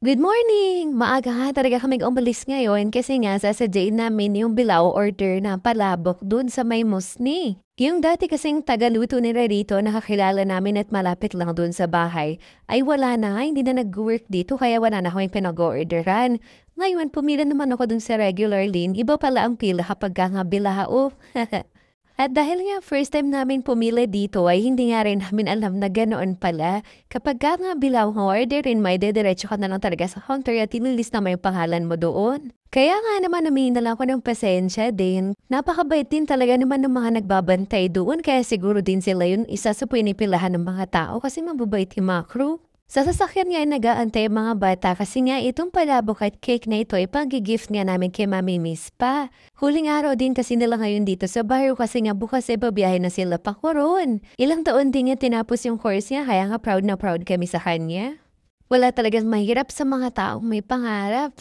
Good morning! Maaga nga talaga kaming umalis ngayon kasi nga sasadyain namin yung Bilao order na palabok dun sa may Musni. Yung dati kasing tagaluto nila rito nakakilala namin at malapit lang dun sa bahay ay wala na, hindi na nag-work dito kaya wala na kaming pinag-orderan. Ngayon pumila naman ako dun sa regular lane, iba pala ang pila kapag nga Bilao. At dahil nga first time namin pumili dito ay hindi nga rin namin alam na ganoon pala. Kapag ka nga bilaw ng orderin mo, ay dediretso ka na lang talaga sa counter at ililis na may pangalan mo doon. Kaya nga naman namin na lang ako ng pasensya din. Napakabait din talaga naman ng mga nagbabantay doon kaya siguro din sila yun isa sa pinipilahan ng mga tao kasi mababait yung mga crew. Sa sasakyan nga ay nag-aantay ang mga bata kasi nga itong palabok at cake na ito ay pang-gift nga namin kay Mami Miss pa. Huling araw din kasi nila ngayon dito sa baryo kasi nga bukas ay babiyahe na sila pa koron. Ilang taon din niya tinapos yung course niya kaya nga proud na proud kami sa kanya. Wala talagang mahirap sa mga taong may pangarap.